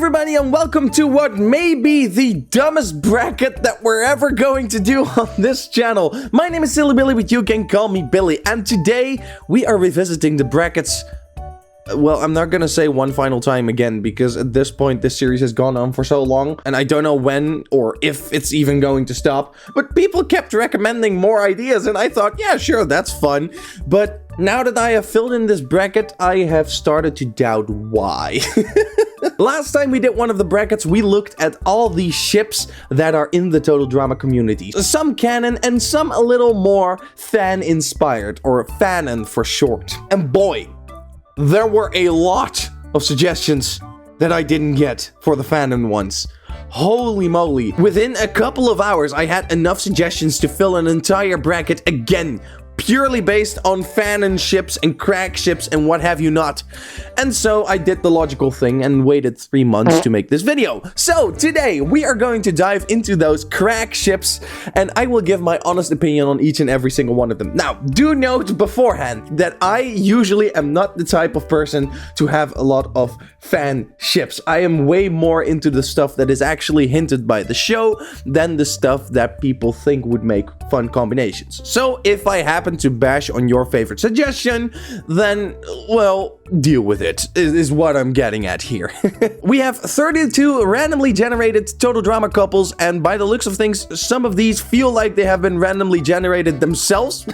everybody, and welcome to what may be the dumbest bracket that we're ever going to do on this channel. My name is Silly Billy, but you can call me Billy, and today we are revisiting the brackets. Well, I'm not gonna say one final time again, because at this point this series has gone on for so long, and I don't know when or if it's even going to stop, but people kept recommending more ideas, and I thought, yeah, sure, that's fun. But now that I have filled in this bracket, I have started to doubt why. Last time we did one of the brackets, we looked at all the ships that are in the Total Drama community. Some canon and some a little more fan-inspired, or fanon for short. And boy, there were a lot of suggestions that I didn't get for the fanon ones. Holy moly. Within a couple of hours, I had enough suggestions to fill an entire bracket again, purely based on fanon ships and crack ships and what have you not. And so I did the logical thing and waited 3 months to make this video. So today we are going to dive into those crack ships, and I will give my honest opinion on each and every single one of them. Now, do note beforehand that I usually am not the type of person to have a lot of fan ships. I am way more into the stuff that is actually hinted by the show than the stuff that people think would make fun combinations. So if I happen to bash on your favorite suggestion, then, well, deal with it, is what I'm getting at here. We have 32 randomly generated Total Drama couples, and by the looks of things, some of these feel like they have been randomly generated themselves.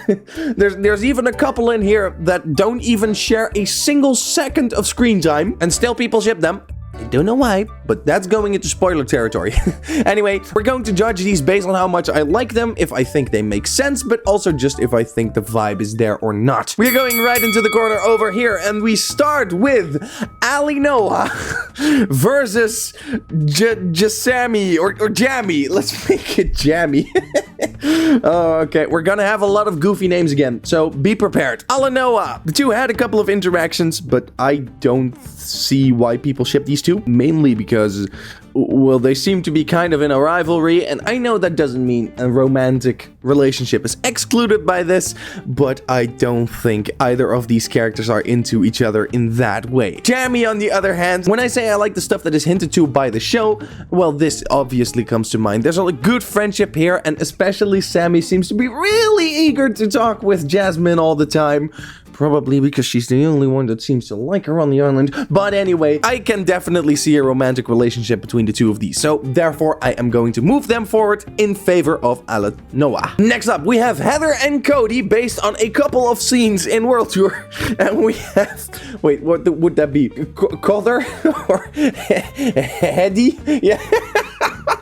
There's even a couple in here that don't even share a single second of screen time, and still people ship them. I don't know why, but that's going into spoiler territory. Anyway, we're going to judge these based on how much I like them, if I think they make sense, but also just if I think the vibe is there or not. We're going right into the corner over here, and we start with Ali Noah versus Sammy or Jammy. Let's make it Jammy. Oh, okay, we're gonna have a lot of goofy names again, so be prepared. Alanoa. The two had a couple of interactions, but I don't see why people ship these two. Mainly because, well, they seem to be kind of in a rivalry, and I know that doesn't mean a romantic relationship is excluded by this, but I don't think either of these characters are into each other in that way. Jammy, on the other hand, when I say I like the stuff that is hinted to by the show, well, this obviously comes to mind. There's a good friendship here, and especially Sammy seems to be really eager to talk with Jasmine all the time. Probably because she's the only one that seems to like her on the island. But anyway, I can definitely see a romantic relationship between the two of these. So therefore, I am going to move them forward in favor of Alanoa. Next up, we have Heather and Cody based on a couple of scenes in World Tour. And we have... Wait, what would that be? Cother? Or Hedy? Yeah.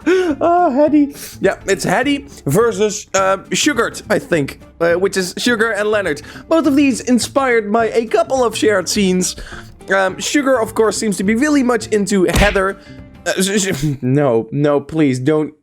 Oh, Hedy. Yeah, it's Hedy versus Sugart, I think. Which is Sugar and Leonard. Both of these inspired by a couple of shared scenes. Sugar, of course, seems to be really much into Heather. No, please, don't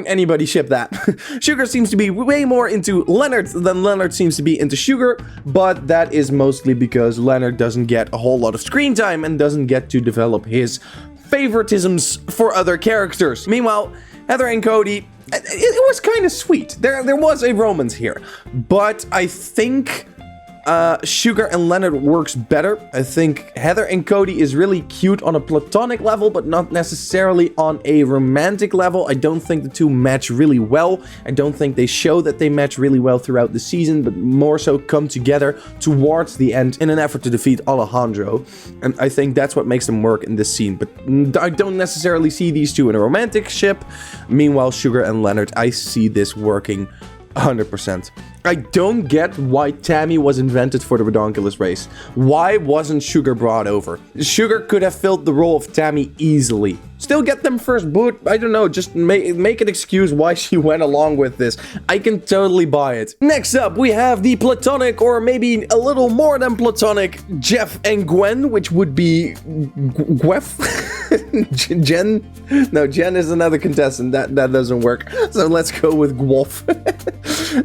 anybody ship that. Sugar seems to be way more into Leonard than Leonard seems to be into Sugar, but that is mostly because Leonard doesn't get a whole lot of screen time and doesn't get to develop his favoritisms for other characters. Meanwhile, Heather and Cody, it was kind of sweet. There was a romance here, but I think Sugar and Leonard works better. I think Heather and Cody is really cute on a platonic level, but not necessarily on a romantic level. I don't think the two match really well. I don't think they show that they match really well throughout the season, but more so come together towards the end in an effort to defeat Alejandro. And I think that's what makes them work in this scene. But I don't necessarily see these two in a romantic ship. Meanwhile, Sugar and Leonard, I see this working 100%. I don't get why Tammy was invented for the redonkulous race. Why wasn't Sugar brought over? Sugar could have filled the role of Tammy easily. Still get them first boot. I don't know, just make an excuse why she went along with this. I can totally buy it. Next up, we have the platonic, or maybe a little more than platonic, Jeff and Gwen, which would be Gwef? Jen? No, Jen is another contestant. That doesn't work. So let's go with Gwolf.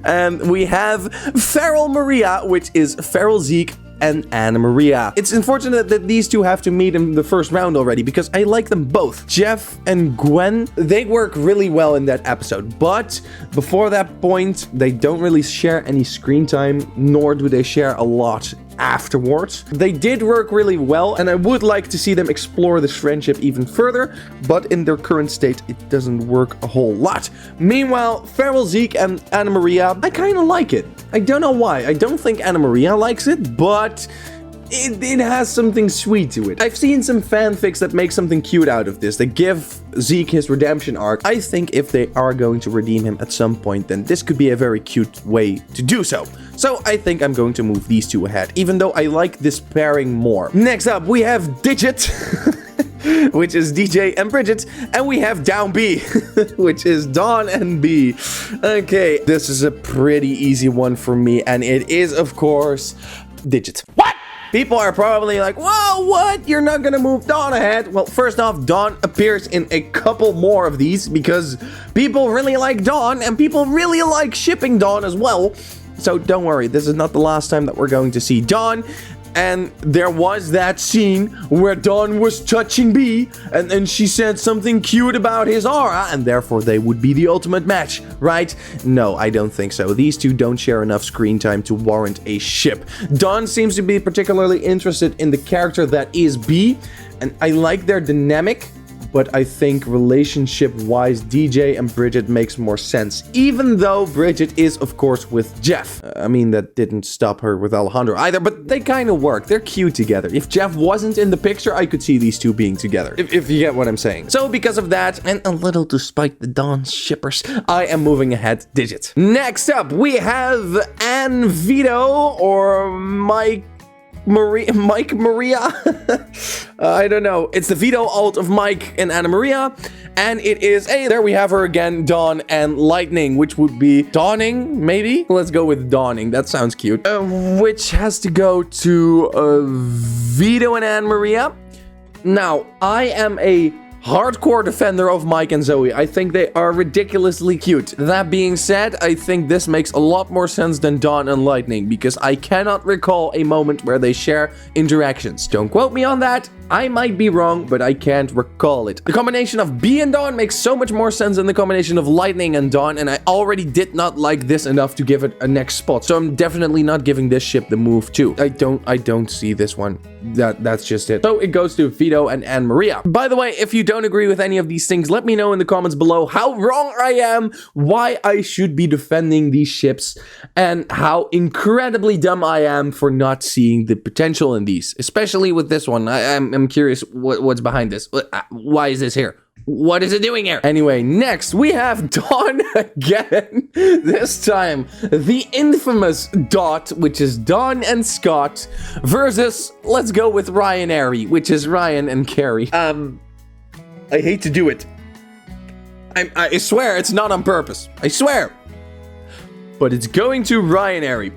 And we have Pharaoh Maria, which is Pharaoh Zeke and Anna Maria. It's unfortunate that these two have to meet in the first round already, because I like them both. Jeff and Gwen, they work really well in that episode, but before that point, they don't really share any screen time, nor do they share a lot afterwards. They did work really well, and I would like to see them explore this friendship even further, but in their current state, it doesn't work a whole lot. Meanwhile, Pharaoh, Zeke, and Anna Maria, I kind of like it. I don't know why. I don't think Anna Maria likes it, but it has something sweet to it. I've seen some fanfics that make something cute out of this. They give Zeke his redemption arc. I think if they are going to redeem him at some point, then this could be a very cute way to do so. So I think I'm going to move these two ahead, even though I like this pairing more. Next up, we have Digit, which is DJ and Bridget, and we have Down B, which is Dawn and B. Okay, this is a pretty easy one for me, and it is, of course, Digit. What? People are probably like, whoa, what? You're not gonna move Dawn ahead? Well, first off, Dawn appears in a couple more of these because people really like Dawn and people really like shipping Dawn as well. So don't worry, this is not the last time that we're going to see Dawn. And there was that scene where Dawn was touching B, and then she said something cute about his aura, and therefore they would be the ultimate match, right? No, I don't think so. These two don't share enough screen time to warrant a ship. Dawn seems to be particularly interested in the character that is B, and I like their dynamic, but I think relationship-wise, DJ and Bridget makes more sense, even though Bridget is, of course, with Jeff. I mean, that didn't stop her with Alejandro either, but they kind of work. They're cute together. If Jeff wasn't in the picture, I could see these two being together, if you get what I'm saying. So because of that, and a little to spite the Dawn shippers, I am moving ahead Digit. Next up, we have Ann Vito, or Mike Maria. I don't know. It's the Vito alt of Mike and Anna Maria, and it is there we have her again, Dawn and Lightning, which would be Dawning, maybe. Let's go with Dawning. That sounds cute. Which has to go to Vito and Anna Maria. Now, I am a hardcore defender of Mike and Zoe. I think they are ridiculously cute. That being said, I think this makes a lot more sense than Dawn and Lightning, because I cannot recall a moment where they share interactions. Don't quote me on that. I might be wrong, but I can't recall it. The combination of B and Dawn makes so much more sense than the combination of Lightning and Dawn, and I already did not like this enough to give it a next spot. So I'm definitely not giving this ship the move too. I don't see this one. That's just it. So it goes to Vito and Anna Maria. By the way, if you don't agree with any of these things, let me know in the comments below how wrong I am, why I should be defending these ships, and how incredibly dumb I am for not seeing the potential in these, especially with this one. I'm curious what's behind this. Why is this here? What is it doing here? Anyway, next we have Dawn again. This time, the infamous Dot, which is Dawn and Scott, versus, let's go with Ryan Airy, which is Ryan and Carrie. I hate to do it. I swear it's not on purpose. I swear. But it's going to Ryan Airy.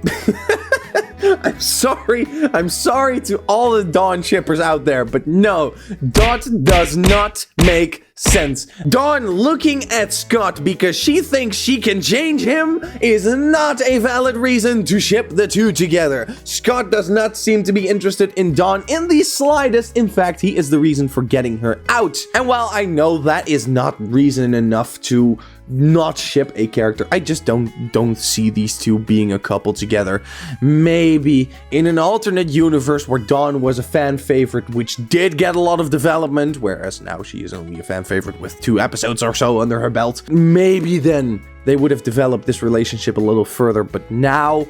I'm sorry to all the Dawn shippers out there, but no, Dot does not make sense. Dawn looking at Scott because she thinks she can change him is not a valid reason to ship the two together. Scott does not seem to be interested in Dawn in the slightest. In fact, he is the reason for getting her out. And while I know that is not reason enough to not ship a character, I just don't see these two being a couple together. Maybe in an alternate universe where Dawn was a fan favorite, which did get a lot of development, whereas now she is only a fan favorite with 2 episodes or so under her belt, maybe then they would have developed this relationship a little further. But now,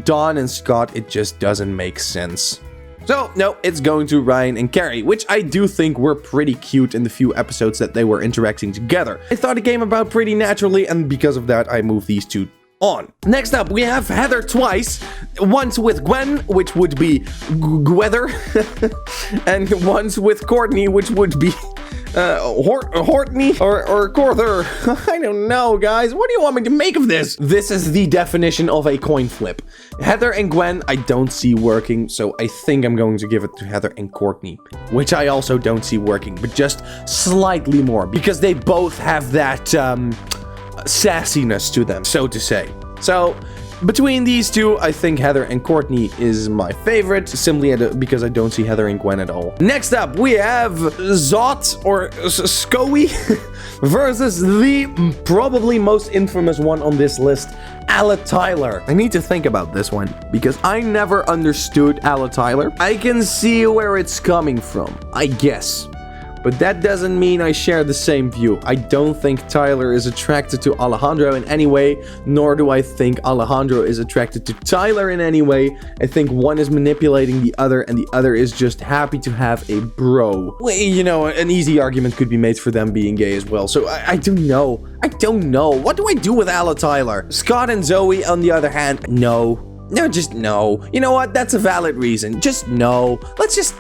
Dawn and Scott, it just doesn't make sense. So, no, it's going to Ryan and Carrie, which I do think were pretty cute in the few episodes that they were interacting together. I thought it came about pretty naturally, and because of that, I moved these two on. Next up, we have Heather twice. Once with Gwen, which would be Gweather, and once with Courtney, which would be Hortney or Corther. I don't know, guys. What do you want me to make of this? This is the definition of a coin flip. Heather and Gwen, I don't see working, so I think I'm going to give it to Heather and Courtney, which I also don't see working, but just slightly more, because they both have that sassiness to them, so to say. So Between these two, I think Heather and Courtney is my favorite, simply because I don't see Heather and Gwen at all. Next up, we have Zot, or Scoey, versus the probably most infamous one on this list, Alla Tyler. I need to think about this one, because I never understood Alla Tyler. I can see where it's coming from, I guess. But that doesn't mean I share the same view. I don't think Tyler is attracted to Alejandro in any way, nor do I think Alejandro is attracted to Tyler in any way. I think one is manipulating the other, and the other is just happy to have a bro. Well, you know, an easy argument could be made for them being gay as well. So I don't know. I don't know. What do I do with Alla Tyler? Scott and Zoe, on the other hand, no. No, just no. You know what? That's a valid reason. Just no. Let's just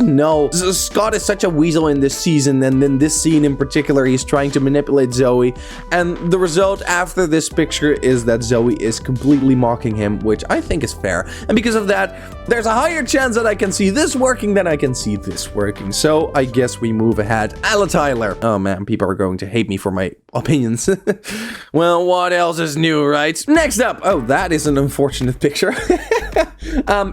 no. Scott is such a weasel in this season, and in this scene in particular, he's trying to manipulate Zoe. And the result after this picture is that Zoe is completely mocking him, which I think is fair. And because of that, there's a higher chance that I can see this working than I can see this working. So I guess we move ahead. Alla Tyler. Oh man, people are going to hate me for my opinions. Well, what else is new, right? Next up. Oh, that is an unfortunate picture.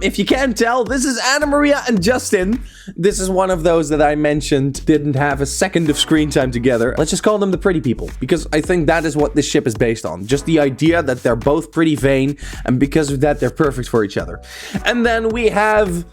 If you can't tell, this is Anna Maria and Justin. This is one of those that I mentioned didn't have a second of screen time together. Let's just call them the pretty people, because I think that is what this ship is based on. Just the idea that they're both pretty vain, and because of that, they're perfect for each other. And then we have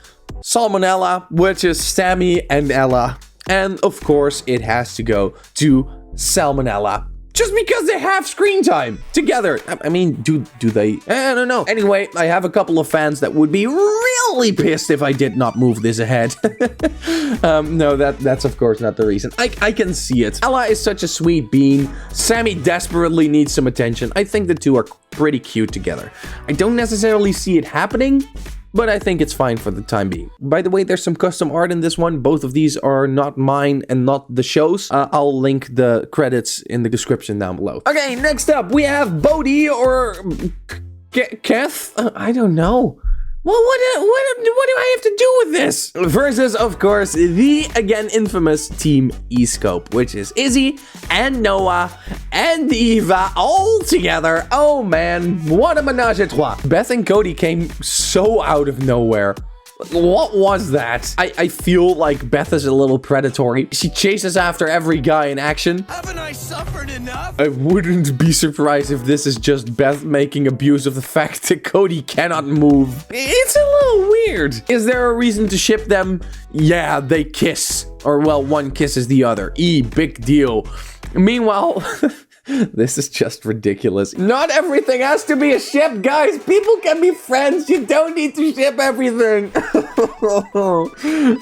Salmonella, which is Sammy and Ella. And of course, it has to go to Salmonella. Just because they have screen time together. I mean, do they? I don't know. Anyway, I have a couple of fans that would be really pissed if I did not move this ahead. No, that's of course not the reason. I can see it. Ella is such a sweet bean. Sammy desperately needs some attention. I think the two are pretty cute together. I don't necessarily see it happening, but I think it's fine for the time being. By the way, there's some custom art in this one. Both of these are not mine and not the show's. I'll link the credits in the description down below. Okay, next up, we have Bodhi or Keth. I don't know. Well, what do I have to do with this? Versus, of course, the, again, infamous Team Escope, which is Izzy and Noah and Eva all together. Oh, man, what a menage a trois. Beth and Cody came so out of nowhere. What was that? I feel like Beth is a little predatory. She chases after every guy in action. Haven't I suffered enough? I wouldn't be surprised if this is just Beth making abuse of the fact that Cody cannot move. It's a little weird. Is there a reason to ship them? Yeah, they kiss. Or, well, one kisses the other. Big deal. Meanwhile... This is just ridiculous. Not everything has to be a ship, guys. People can be friends. You don't need to ship everything.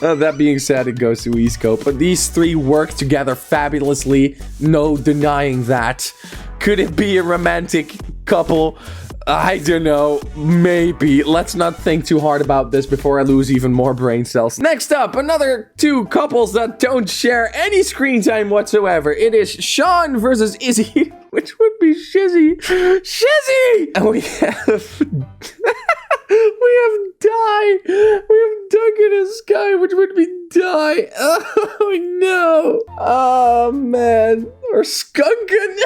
That being said, it goes to Escope. But these three work together fabulously. No denying that. Could it be a romantic couple? I don't know. Maybe. Let's not think too hard about this before I lose even more brain cells. Next up, another two couples that don't share any screen time whatsoever. It is Shawn versus Izzy, which would be Shizzy. Shizzy! And we have... we have Duncan and Sky, which would be Die. Oh, no. Oh, man. Or Skunkin'.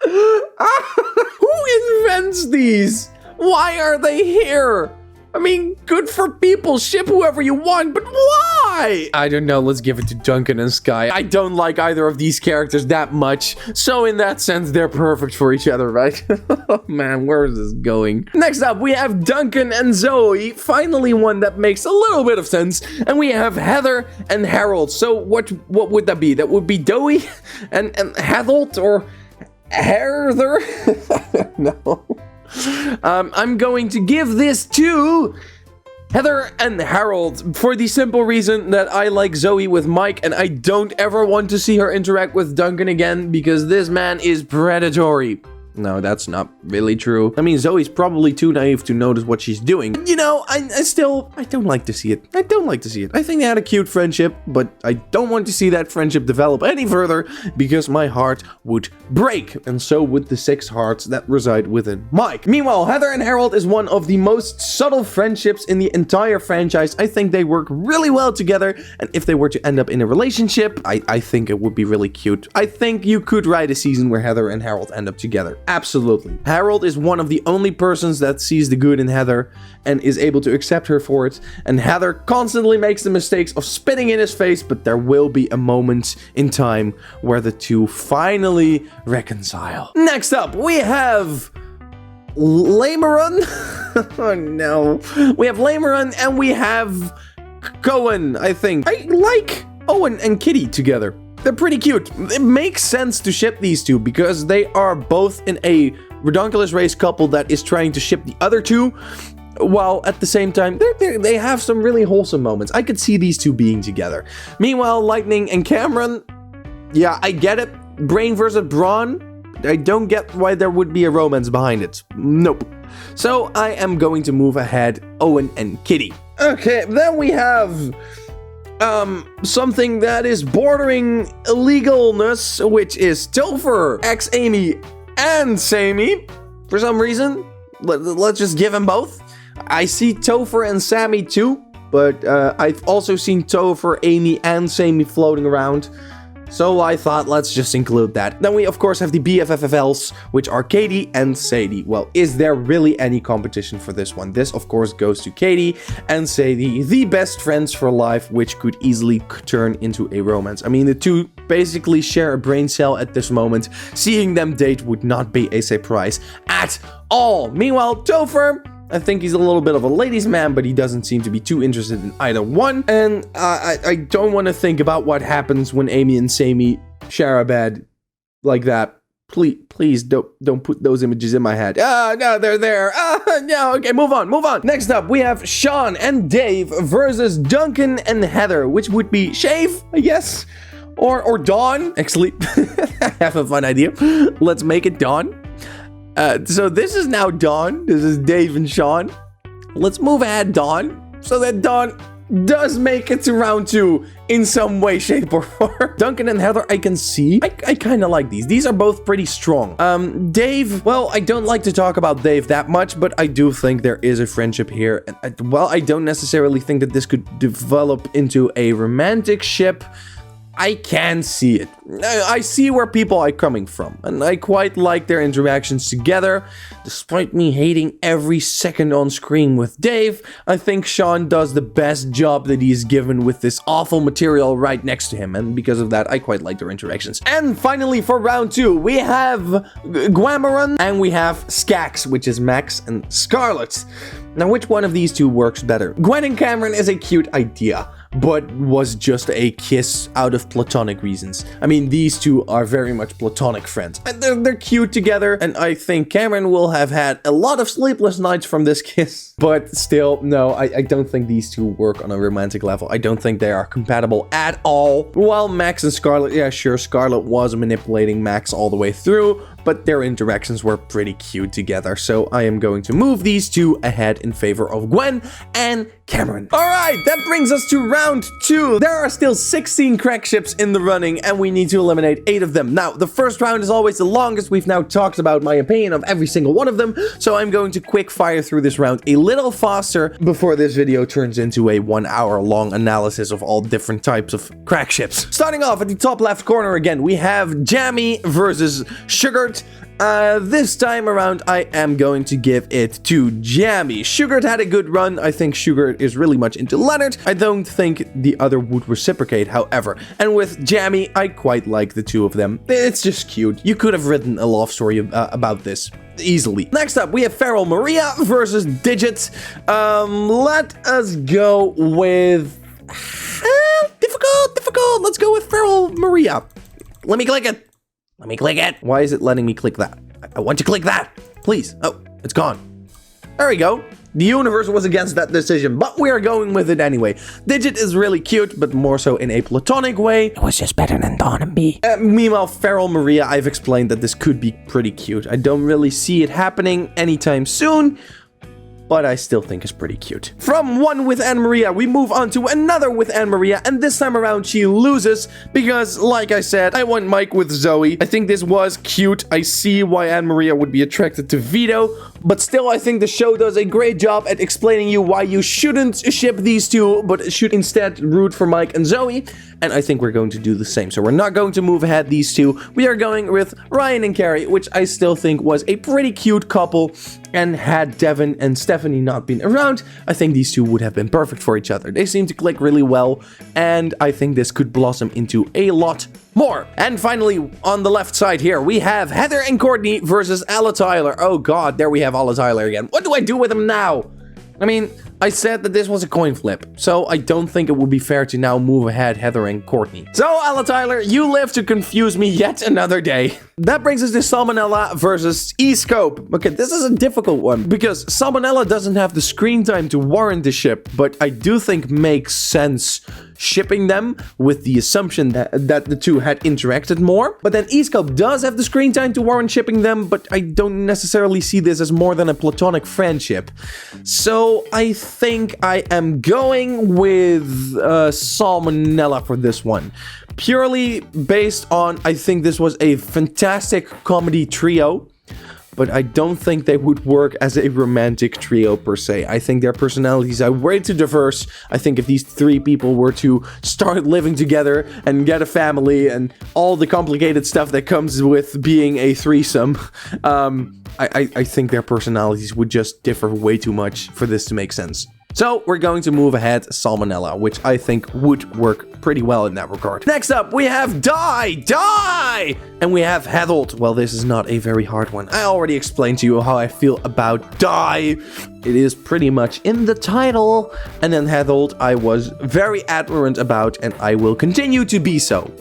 Who invents these? Why are they here? I mean, good for people, ship whoever you want, but why? I don't know, let's give it to Duncan and Sky. I don't like either of these characters that much, so in that sense, they're perfect for each other, right? Oh man, where is this going? Next up, we have Duncan and Zoe, finally one that makes a little bit of sense, and we have Heather and Harold. So what would that be? That would be Doey and Harold, or Heather? No. I'm going to give this to Heather and Harold for the simple reason that I like Zoe with Mike and I don't ever want to see her interact with Duncan again because this man is predatory. No, that's not really true. I mean, Zoe's probably too naive to notice what she's doing. You know, I don't like to see it. I don't like to see it. I think they had a cute friendship, but I don't want to see that friendship develop any further because my heart would break. And so would the 6 hearts that reside within Mike. Meanwhile, Heather and Harold is one of the most subtle friendships in the entire franchise. I think they work really well together. And if they were to end up in a relationship, I think it would be really cute. I think you could write a season where Heather and Harold end up together. Absolutely. Harold is one of the only persons that sees the good in Heather and is able to accept her for it. And Heather constantly makes the mistakes of spitting in his face, but there will be a moment in time where the two finally reconcile. Next up, we have Lameron. Oh no. We have Lameron and we have Cohen, I think. I like Owen and Kitty together. They're pretty cute. It makes sense to ship these two because they are both in a redonkulous race couple that is trying to ship the other two, while at the same time, they have some really wholesome moments. I could see these two being together. Meanwhile, Lightning and Cameron, yeah, I get it. Brain versus Brawn. I don't get why there would be a romance behind it. Nope. So I am going to move ahead Owen and Kitty. Okay, then we have something that is bordering illegalness, which is Topher, Amy, and Sammy. For some reason, let's just give them both. I see Topher and Sammy too, but I've also seen Topher, Amy, and Sammy floating around. So I thought, let's just include that. Then we, of course, have the bfffls, which are Katie and Sadie. Well, is there really any competition for this one? This, of course, goes to Katie and Sadie, the best friends for life, which could easily turn into a romance. I mean, the two basically share a brain cell at this moment. Seeing them date would not be a surprise at all. Meanwhile, Topher, I think he's a little bit of a ladies' man, but he doesn't seem to be too interested in either one. And I don't want to think about what happens when Amy and Sammy share a bed like that. Please don't put those images in my head. No, they're there. No, okay, move on. Next up, we have Shawn and Dave versus Duncan and Heather, which would be Shave, I guess, or Dawn. Actually, I have a fun idea. Let's make it Dawn. So this is now Dawn. This is Dave and Shawn. Let's move ahead Dawn, so that Dawn does make it to round 2 in some way, shape, or form. Duncan and Heather, I can see. I kind of like these. These are both pretty strong. Dave, well, I don't like to talk about Dave that much, but I do think there is a friendship here. And well, I don't necessarily think that this could develop into a romantic ship. I can see it. I see where people are coming from, and I quite like their interactions together. Despite me hating every second on screen with Dave, I think Shawn does the best job that he's given with this awful material right next to him, and because of that, I quite like their interactions. And finally, for round 2, we have Gwen and we have Skax, which is Max and Scarlet. Now, which one of these two works better? Gwen and Cameron is a cute idea, but was just a kiss out of platonic reasons. I mean, these two are very much platonic friends. And they're cute together, and I think Cameron will have had a lot of sleepless nights from this kiss. But still, no, I don't think these two work on a romantic level. I don't think they are compatible at all. While Max and Scarlet, yeah, sure, Scarlet was manipulating Max all the way through, but their interactions were pretty cute together. So I am going to move these two ahead in favor of Gwen and Cameron. All right, that brings us to round 2. There are still 16 Crackships in the running, and we need to eliminate 8 of them. Now, the first round is always the longest. We've now talked about my opinion of every single one of them, so I'm going to quick fire through this round a little faster before this video turns into a 1-hour-long analysis of all different types of Crackships. Starting off at the top left corner again, we have Jammy versus Sugar. This time around, I am going to give it to Jammy. Sugar had a good run. I think Sugar is really much into Leonard. I don't think the other would reciprocate, however. And with Jammy, I quite like the two of them. It's just cute. You could have written a love story about this easily. Next up, we have Pharaoh Maria versus Digit. Let us go with... difficult. Let's go with Pharaoh Maria. Let me click it. Why is it letting me click that? I want to click that. Please. Oh, it's gone. There we go. The universe was against that decision, but we are going with it anyway. Digit is really cute, but more so in a platonic way. It was just better than Dawn and B. Meanwhile, Pharaoh Maria, I've explained that this could be pretty cute. I don't really see it happening anytime soon, but I still think it's pretty cute. From one with Anne-Maria, we move on to another with Anne-Maria, and this time around she loses because, like I said, I want Mike with Zoe. I think this was cute. I see why Anne-Maria would be attracted to Vito, But still, I think the show does a great job at explaining you why you shouldn't ship these two, but should instead root for Mike and Zoe. And I think we're going to do the same. So we're not going to move ahead these two. We are going with Ryan and Carrie, which I still think was a pretty cute couple. And had Devin and Stephanie not been around, I think these two would have been perfect for each other. They seem to click really well, and I think this could blossom into a lot more. And finally, on the left side here, we have Heather and Courtney versus Alla Tyler. Oh god, there we have Alla Tyler again. What do I do with him now? I mean, I said that this was a coin flip, so I don't think it would be fair to now move ahead Heather and Courtney. So, Alla Tyler, you live to confuse me yet another day. That brings us to Salmonella versus Escope. Okay, this is a difficult one, because Salmonella doesn't have the screen time to warrant the ship, but I do think makes sense shipping them with the assumption that the two had interacted more. But then Escope does have the screen time to warrant shipping them, but I don't necessarily see this as more than a platonic friendship. So I think I am going with Salmonella for this one. Purely based on, I think this was a fantastic comedy trio, but I don't think they would work as a romantic trio per se. I think their personalities are way too diverse. I think if these three people were to start living together and get a family and all the complicated stuff that comes with being a threesome, I think their personalities would just differ way too much for this to make sense. So we're going to move ahead Salmonella, which I think would work pretty well in that regard. Next up, we have Die! And we have Harold. Well, this is not a very hard one. I already explained to you how I feel about Die. It is pretty much in the title. And then Harold, I was very adamant about, and I will continue to be so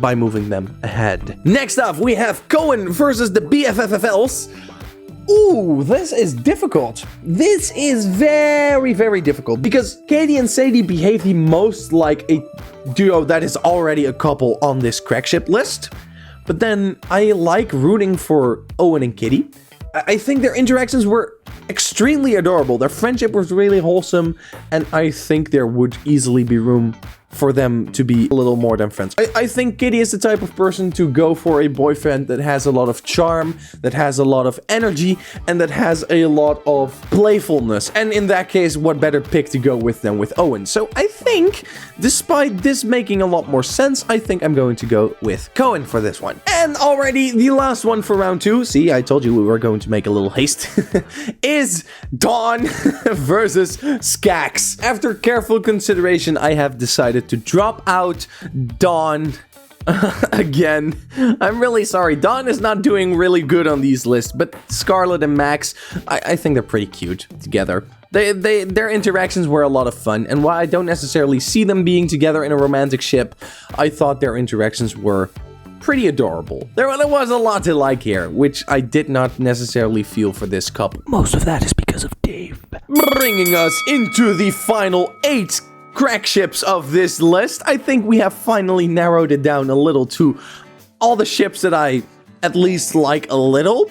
by moving them ahead. Next up, we have Cohen versus the bfffls. Ooh, this is difficult. This is very, very difficult because Katie and Sadie behave the most like a duo that is already a couple on this Crackship list. But then I like rooting for Owen and Kitty. I think their interactions were extremely adorable. Their friendship was really wholesome, and I think there would easily be room for them to be a little more than friends. I think Kitty is the type of person to go for a boyfriend that has a lot of charm, that has a lot of energy, and that has a lot of playfulness. And in that case, what better pick to go with than with Owen? So I think, despite this making a lot more sense, I think I'm going to go with Cohen for this one. And already the last one for round 2, see, I told you we were going to make a little haste, is Dawn versus Skax. After careful consideration, I have decided to drop out Dawn again. I'm really sorry. Dawn is not doing really good on these lists, but Scarlet and Max, I think they're pretty cute together. Their interactions were a lot of fun, and while I don't necessarily see them being together in a romantic ship, I thought their interactions were pretty adorable. There was a lot to like here, which I did not necessarily feel for this couple. Most of that is because of Dave. Bringing us into the final 8 crack ships of this list. I think we have finally narrowed it down a little to all the ships that I at least like a little,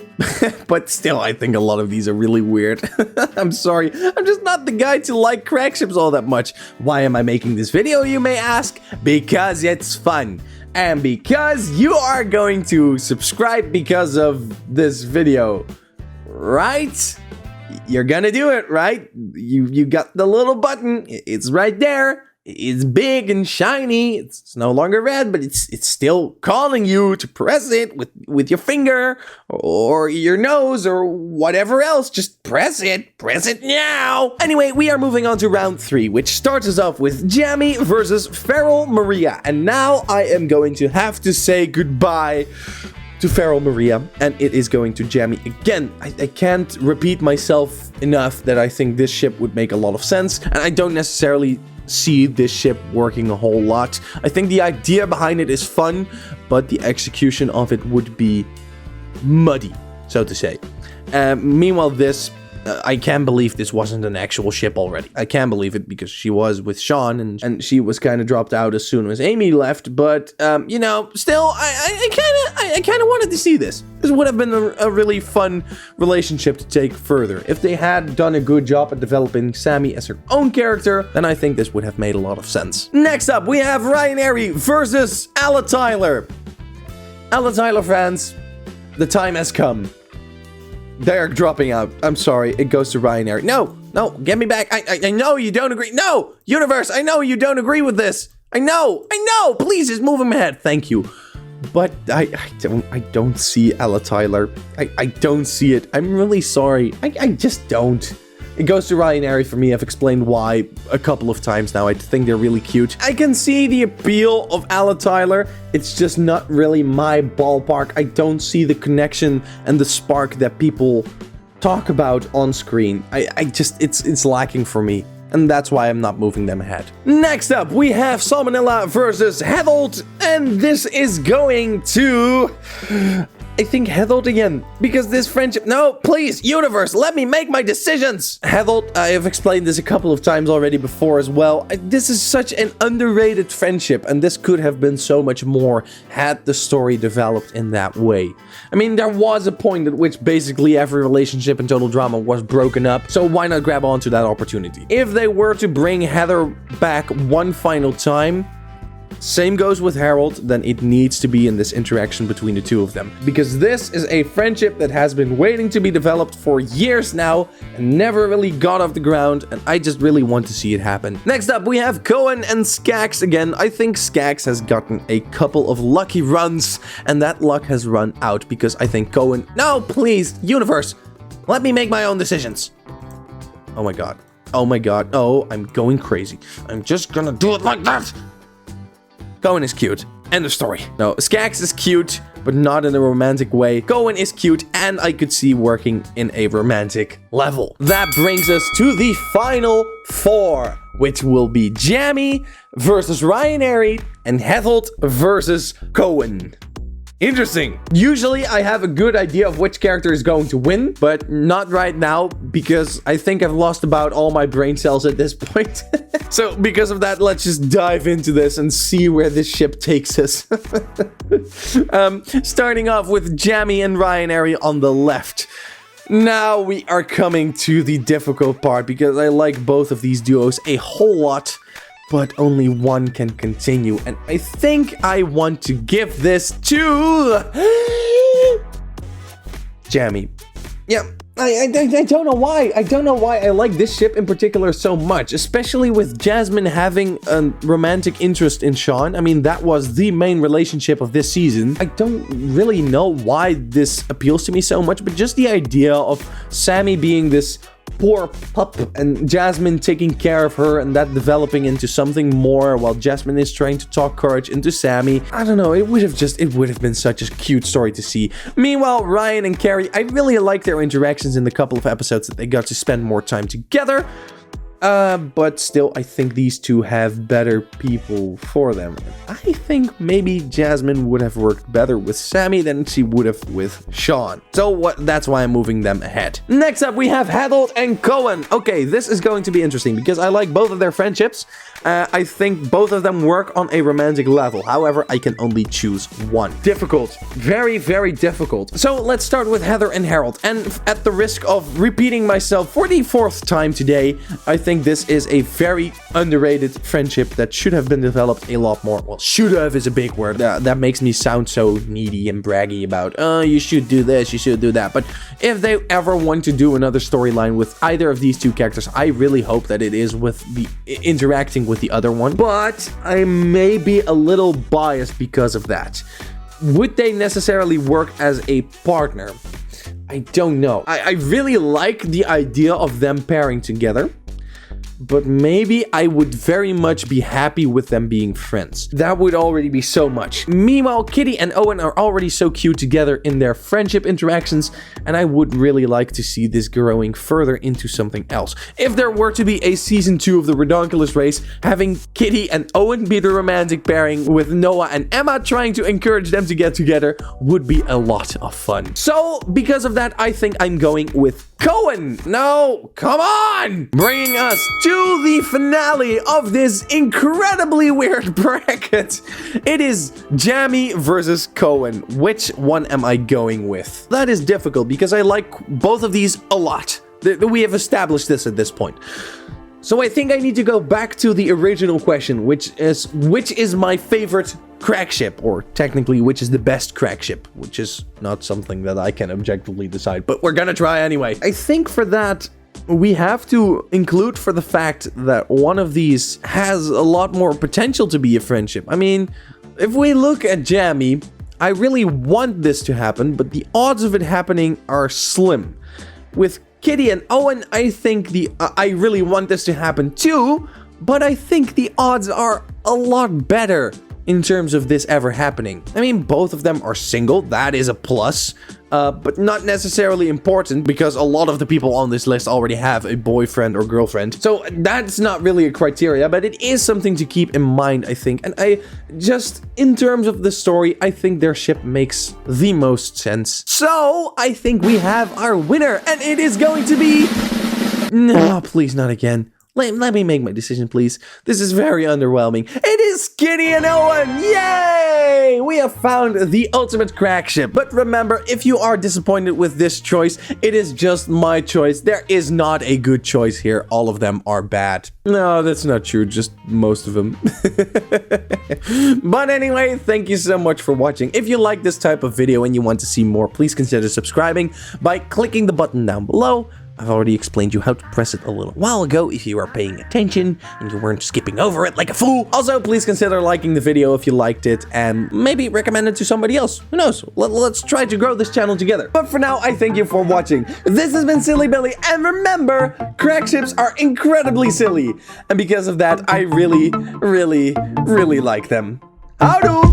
but still I think a lot of these are really weird. I'm sorry, I'm just not the guy to like crack ships all that much. Why am I making this video, you may ask? Because it's fun. And because you are going to subscribe because of this video, right? You're gonna do it, right? You got the little button. It's right there. It's big and shiny. It's no longer red, but it's still calling you to press it with your finger or your nose or whatever else. Just press it. Press it now. Anyway, we are moving on to round 3, which starts us off with Jammy versus Pharaoh Maria. And now I am going to have to say goodbye to Pharaoh Maria, and it is going to Jammy again. I can't repeat myself enough that I think this ship would make a lot of sense, and I don't necessarily see this ship working a whole lot. I think the idea behind it is fun, but the execution of it would be muddy, so to say. Meanwhile, this I can't believe this wasn't an actual ship already. I can't believe it because she was with Shawn and she was kind of dropped out as soon as Amy left. But, you know, still, I kind of wanted to see this. This would have been a really fun relationship to take further. If they had done a good job at developing Sammy as her own character, then I think this would have made a lot of sense. Next up, we have Ryan Airy versus Alla Tyler. Alla Tyler fans, the time has come. They're dropping out. I'm sorry. It goes to Ryan Eric. No, get me back. I know you don't agree. No, universe, I know you don't agree with this. I know. Please just move him ahead. Thank you. But I don't see Ella Tyler. I don't see it. I'm really sorry. I just don't. It goes to Ryan Airy for me. I've explained why a couple of times now. I think they're really cute. I can see the appeal of Ella Tyler. It's just not really my ballpark. I don't see the connection and the spark that people talk about on screen. It's lacking for me. And that's why I'm not moving them ahead. Next up, we have Salmonella versus Harold. And this is going to... I think Harold again, because this friendship... No, please, universe, let me make my decisions. Harold, I have explained this a couple of times already before as well. This is such an underrated friendship, and this could have been so much more had the story developed in that way. I mean, there was a point at which basically every relationship in Total Drama was broken up, so why not grab onto that opportunity? If they were to bring Heather back one final time, same goes with Harold, then it needs to be in this interaction between the two of them. Because this is a friendship that has been waiting to be developed for years now and never really got off the ground, and I just really want to see it happen. Next up, we have Cohen and Skaggs again. I think Skaggs has gotten a couple of lucky runs, and that luck has run out because I think Cohen... No, please, universe, let me make my own decisions. Oh my god. Oh my god. Oh, I'm going crazy. I'm just gonna do it like that. Cohen is cute. End of story. No, Skaggs is cute, but not in a romantic way. Cohen is cute, and I could see working in a romantic level. That brings us to the final four, which will be Jammy versus Ryan Airy and Harold versus Cohen. Interesting. Usually I have a good idea of which character is going to win, but not right now because I think I've lost about all my brain cells at this point. So because of that, let's just dive into this and see where this ship takes us. Starting off with Jammy and Ryan Airy on the left. Now we are coming to the difficult part because I like both of these duos a whole lot. But only one can continue, and I think I want to give this to... Jammy. Yeah, I don't know why. I don't know why I like this ship in particular so much, especially with Jasmine having a romantic interest in Shawn. I mean, that was the main relationship of this season. I don't really know why this appeals to me so much, but just the idea of Sammy being this poor pup and Jasmine taking care of her and that developing into something more while Jasmine is trying to talk courage into Sammy. I don't know, it would have been such a cute story to see. Meanwhile, Ryan and Carrie, I really like their interactions in the couple of episodes that they got to spend more time together. But still, I think these two have better people for them. I think maybe Jasmine would have worked better with Sammy than she would have with Shawn. So that's why I'm moving them ahead. Next up, we have Harold and Cohen. Okay, this is going to be interesting because I like both of their friendships. I think both of them work on a romantic level. However, I can only choose one. Difficult. Very, very difficult. So let's start with Heather and Harold. And at the risk of repeating myself for the fourth time today, I think this is a very underrated friendship that should have been developed a lot more. Well, should have is a big word. That makes me sound so needy and braggy about, oh, you should do this, you should do that. But if they ever want to do another storyline with either of these two characters, I really hope that it is with the interacting with the other one. But I may be a little biased because of that. Would they necessarily work as a partner? I don't know. I really like the idea of them pairing together. But maybe I would very much be happy with them being friends. That would already be so much. Meanwhile, Kitty and Owen are already so cute together in their friendship interactions, and I would really like to see this growing further into something else. If there were to be a season 2 of the Redonkulous race, having Kitty and Owen be the romantic pairing with Noah and Emma trying to encourage them to get together would be a lot of fun. So, because of that, I think I'm going with Cohen. No, come on! Bringing us to the finale of this incredibly weird bracket. It is Jammy versus Cohen. Which one am I going with? That is difficult because I like both of these a lot. We have established this at this point. So I think I need to go back to the original question, which is my favorite crack ship, or technically, which is the best crack ship, which is not something that I can objectively decide, but we're gonna try anyway. I think for that, we have to include for the fact that one of these has a lot more potential to be a friendship. I mean, if we look at Jammy, I really want this to happen, but the odds of it happening are slim. With Kitty and Owen, I think I really want this to happen too, but I think the odds are a lot better in terms of this ever happening. I mean, both of them are single, that is a plus, but not necessarily important because a lot of the people on this list already have a boyfriend or girlfriend. So that's not really a criteria, but it is something to keep in mind, I think. And in terms of the story, I think their ship makes the most sense. So I think we have our winner, and it is going to be... No, please, not again. Let me make my decision, please. This is very underwhelming. It is Kitty and Owen! Yay! We have found the ultimate crack ship. But remember, if you are disappointed with this choice, it is just my choice. There is not a good choice here. All of them are bad. No, that's not true. Just most of them. But anyway, thank you so much for watching. If you like this type of video and you want to see more, please consider subscribing by clicking the button down below. I've already explained you how to press it a little while ago if you are paying attention and you weren't skipping over it like a fool. Also, please consider liking the video if you liked it and maybe recommend it to somebody else. Who knows? Let's try to grow this channel together. But for now, I thank you for watching. This has been Silly Billy, and remember, crack ships are incredibly silly. And because of that, I really, really, really like them. Howdo!